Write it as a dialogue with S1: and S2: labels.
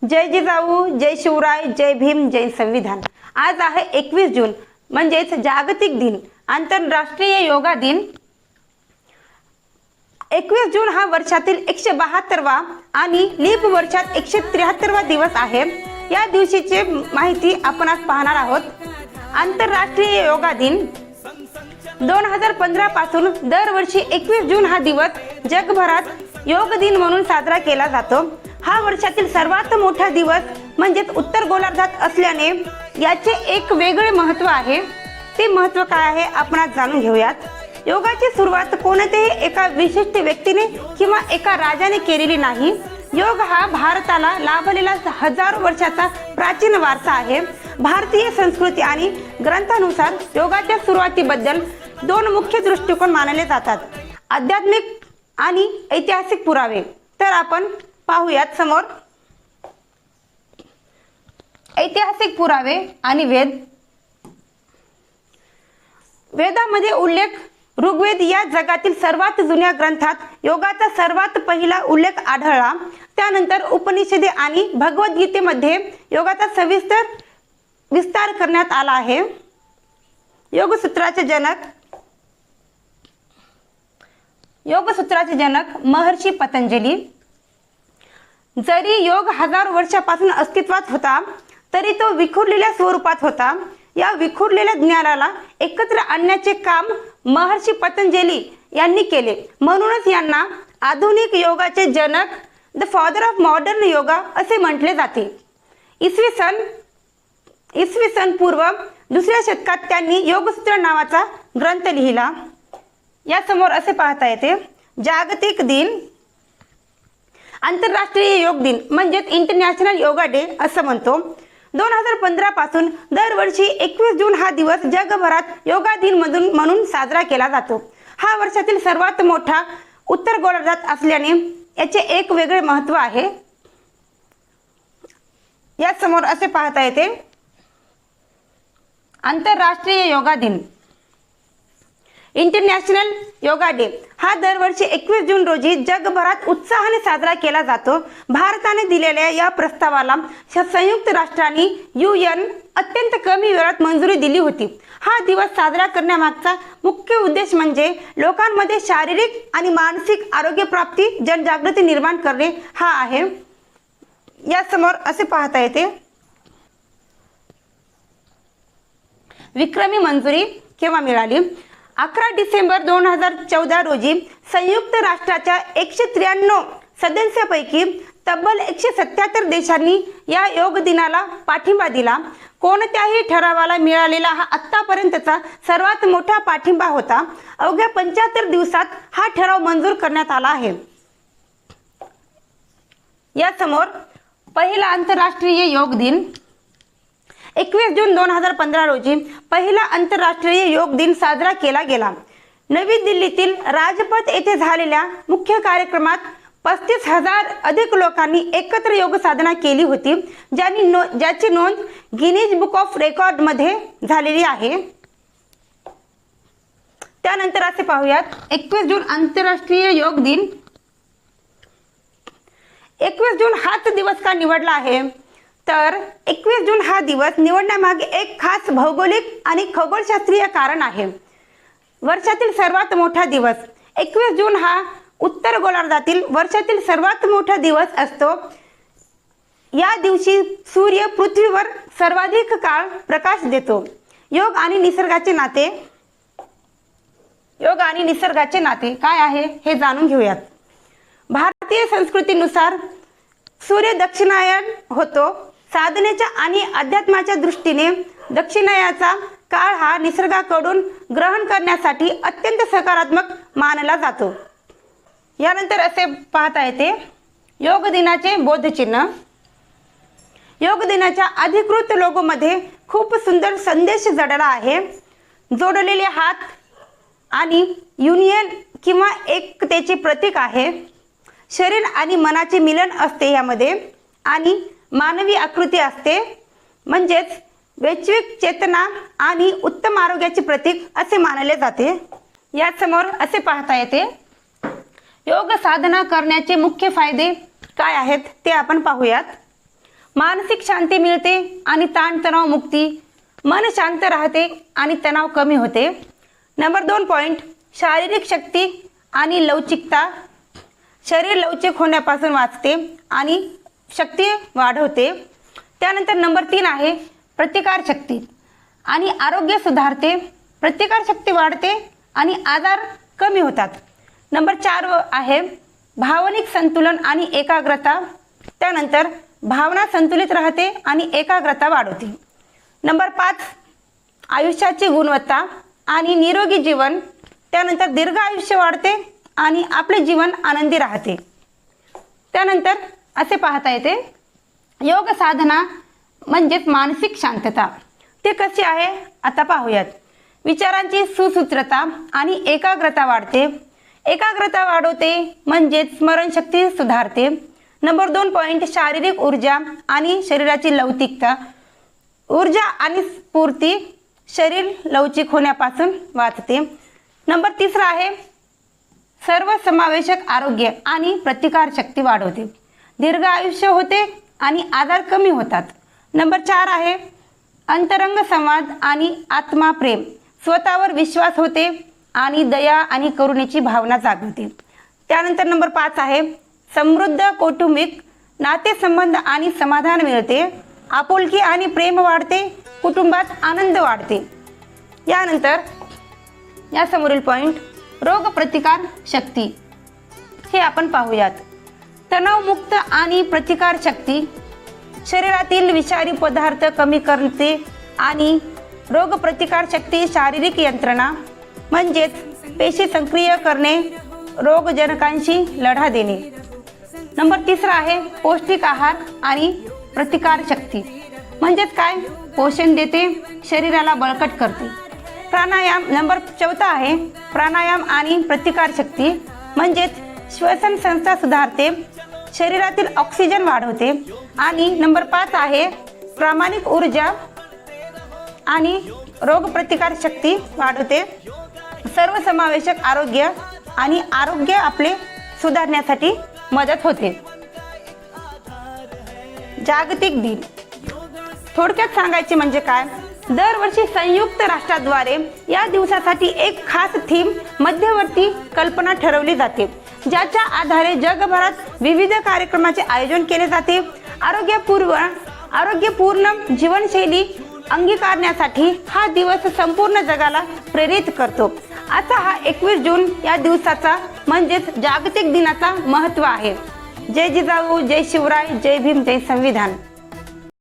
S1: जय जिजाऊ, जय शिवराय, जय भीम, जय संविधान। आज आहे 21 जून म्हणजेच जागतिक दिन, आंतरराष्ट्रीय योगा दिन। 21 जून हा वर्षातील 172वा आणि लीप वर्षात 173वा दिवस आहे। या दिवशीची माहिती आपण आज पाहणार आहोत। आंतरराष्ट्रीय योगा दिन 2015 पासून दरवर्षी 21 जून हा दिवस जगभरात योग दिन म्हणून साजरा केला जातो। हा वर्षातील सर्वात मोठा दिवस म्हणजेच उत्तर गोलार्धात असल्याने याचे एक वेगळे महत्त्व आहे। ते महत्त्व काय आहे आपण आज जाणून घेऊयात। योगाची सुरुवात कोणत्याही एका विशिष्ट व्यक्तीने किंवा एका राजाने केलेली नाही। योग हा भारताला लाभलेला हजारो वर्षाचा प्राचीन वारसा आहे। भारतीय संस्कृती आणि ग्रंथानुसार योगाच्या सुरुवातीबद्दल दोन मुख्य दृष्टिकोन मानले जातात, आध्यात्मिक आणि ऐतिहासिक पुरावे। तर आपण पाहूयात समोर ऐतिहासिक पुरावे आणि वेद। वेदामध्ये उल्लेख ऋग्वेद या जगातील सर्वात जुन्या ग्रंथात योगाचा सर्वात पहिला उल्लेख आढळला। त्यानंतर उपनिषदे आणि भगवद्गीतेमध्ये योगाचा सविस्तर विस्तार करण्यात आला आहे। योगसूत्राचे जनक महर्षी पतंजली। जरी योग हजारो वर्षापासून अस्तित्वात होता तरी तो विखुरलेल्या स्वरूपात होता। या विखुरलेल्या ज्ञानाला एकत्र आणण्याचे काम महर्षी पतंजली यांनी केले। म्हणूनच यांना आधुनिक योगाचे जनक, the father of modern yoga असे म्हटले जाते। इसवी सन पूर्व 2ऱ्या शतकात त्यांनी योगसूत्र नावाचा ग्रंथ लिहिला। या समोर असे पाहता येते, जागतिक दिन आंतरराष्ट्रीय योग दिन म्हणजेच इंटरनॅशनल योगा डे असं म्हणतो। 2015 पासून दरवर्षी 21 जून हा दिवस जगभरात योगा दिन म्हणून साजरा केला जातो। हा वर्षातील सर्वात मोठा उत्तर गोलार्धात असल्याने याचे एक वेगळे महत्त्व आहे। या समोर असे पाहता येते, आंतरराष्ट्रीय योगा दिन इंटरनॅशनल योगा डे हा दरवर्षी 21 जून रोजी जगभरात उत्साहाने साजरा केला जातो। भारताने दिलेल्या या प्रस्तावाला संयुक्त राष्ट्रांनी UN अत्यंत कमी वेळात मंजुरी दिली होती। हा दिवस साजरा करण्यामागचा मुख्य उद्देश म्हणजे लोकांमध्ये शारीरिक आणि मानसिक आरोग्य प्राप्ती, जनजागृती निर्माण करणे हा आहे। या समोर असे पाहता येते, विक्रमी मंजुरी केव्हा मिळाली? 11 डिसेंबर 2014 रोजी संयुक्त राष्ट्राच्या 193 सदस्यांपैकी तब्बल 177 देशांनी या योग दिनाला पाठिंबा दिला। कोणत्याही ठरावाला मिळालेला हा आतापर्यंतचा सर्वात मोठा पाठिंबा होता। अवघ्या 75 दिवसात हा ठराव मंजूर करण्यात आला आहे। या समोर पहिला आंतरराष्ट्रीय योग दिन 21 जून 2015 रोजी पहिला आंतरराष्ट्रीय योग दिन साजरा केला गेला। नवी दिल्लीतील राजपथ येथे झालेल्या मुख्य कार्यक्रमात 35,000 अधिक लोकांनी एकत्र योग साधना केली होती, ज्याची नोंद गिनीज बुक ऑफ रेकॉर्ड मध्ये झालेली आहे। त्यानंतर असे पाहूयात, 21 जून आंतरराष्ट्रीय योग दिन। 21 जून हाच दिवस का निवडला आहे? तर 21 जून हा दिवस निवडण्यामागे एक खास भौगोलिक आणि खगोलशास्त्रीय कारण आहे। वर्षातील सर्वात मोठा दिवस 21 जून हा उत्तर गोलार्धातील वर्षातील सर्वात मोठा दिवस असतो। या दिवशी सूर्य पृथ्वीवर सर्वाधिक काळ प्रकाश देतो। योग आणि निसर्गाचे नाते काय आहे हे जाणून घेऊयात। भारतीय संस्कृतीनुसार सूर्य दक्षिणायन होतो। साधनेच्या आणि अध्यात्माच्या दृष्टीने दक्षिणायनाचा काळ हा निसर्गाकडून ग्रहण करण्यासाठी अत्यंत सकारात्मक मानला जातो। यानंतर असे पाहता येते, योग दिनाचे बोधचिन्ह। योग दिनाच्या अधिकृत लोगोमध्ये खूप सुंदर संदेश जडला आहे। जोडलेले हात आणि युनियन किंवा एकतेचे प्रतीक आहे। शरीर आणि मनाचे मिलन असते यामध्ये, आणि मानवी आकृती असते म्हणजेच वैश्विक चेतना आणि उत्तम आरोग्याचे प्रतीक असे मानले जाते। या समोर असे पाहता येते, योग साधना करण्याचे मुख्य फायदे काय आहेत ते आपण पाहूयात। मानसिक शांती मिळते आणि ताणतणाव मुक्ती, मन शांत राहते आणि तणाव कमी होते. नंबर 2 पॉईंट, शारीरिक शक्ती आणि लवचिकता, शरीर लवचिक होण्यापासून वाचते आणि शक्ती वाढवते. त्यानंतर नंबर 3 आहे प्रतिकारशक्ती आणि आरोग्य सुधारते, प्रतिकारशक्ती वाढते आणि आजार कमी होतात. नंबर 4 आहे भावनिक संतुलन आणि एकाग्रता, त्यानंतर भावना संतुलित राहते आणि एकाग्रता वाढवते. नंबर 5 आयुष्याची गुणवत्ता आणि निरोगी जीवन, त्यानंतर दीर्घ आयुष्य वाढते आणि आपले जीवन आनंदी राहते. त्यानंतर असे पाहता येते योग साधना म्हणजेच मानसिक शांतता, ते कशी आहे आता पाहूयात. विचारांची सुसूत्रता आणि एकाग्रता वाढते, एकाग्रता वाढवते म्हणजेच स्मरणशक्ती सुधारते. नंबर 2 पॉईंट, शारीरिक ऊर्जा आणि शरीराची लवचिकता, ऊर्जा आणि स्फूर्ती, शरीर लवचिक होण्यापासून वाचते. नंबर 3 आहे सर्वसमावेशक आरोग्य आणि प्रतिकारशक्ती वाढवते, दीर्घ आयुष्य होते आणि आजार कमी होतात. नंबर 4 आहे अंतरंग संवाद आणि आत्मप्रेम, स्वतःवर विश्वास होते आणि दया आणि करुणेची भावना जागवते. त्यानंतर नंबर 5 आहे समृद्ध कौटुंबिक नातेसंबंध आणि समाधान मिळते, आपुलकी आणि प्रेम वाढते, कुटुंबात आनंद वाढते. यानंतर यासमोरील पॉईंट रोगप्रतिकार शक्ती, हे आपण पाहूयात. तणावमुक्त आणि प्रतिकार शक्ती, शरीरातील विषारी पदार्थ कमी करते आणि रोगप्रतिकार शक्ती, शारीरिक यंत्रणा म्हणजेच पेशी सक्रिय करणे, रोगजनकांशी लढा देणे. नंबर 3 आहे पौष्टिक आहार आणि प्रतिकार शक्ती, म्हणजेच काय, पोषण देते, शरीराला बळकट करते. प्राणायाम, नंबर 4 आहे प्राणायाम आणि प्रतिकार शक्ती, म्हणजेच श्वसन संस्था सुधारते, शरीरातील ऑक्सिजन वाढवते. आणि नंबर 5 आहे प्रामाणिक ऊर्जा आणि रोगप्रतिकार शक्ती वाढवते, सर्वसमावेशक आरोग्य आणि आरोग्य आपले सुधारण्यासाठी मदत होते. जागतिक दिन, थोडक्यात सांगायचे म्हणजे काय, दरवर्षी संयुक्त राष्ट्राद्वारे या दिवसासाठी एक खास थीम, मध्यवर्ती कल्पना ठरवली जाते, ज्याच्या आधारे जगभरात विविध कार्यक्रमाचे आयोजन केले जाते. आरोग्यपूर्ण जीवनशैली अंगीकारण्यासाठी हा दिवस संपूर्ण जगाला प्रेरित करतो. असा हा 21 जून या दिवसाचा म्हणजेच जागतिक दिनाचा महत्त्व आहे. जय जिजाऊ, जय शिवराय, जय भीम, जय संविधान.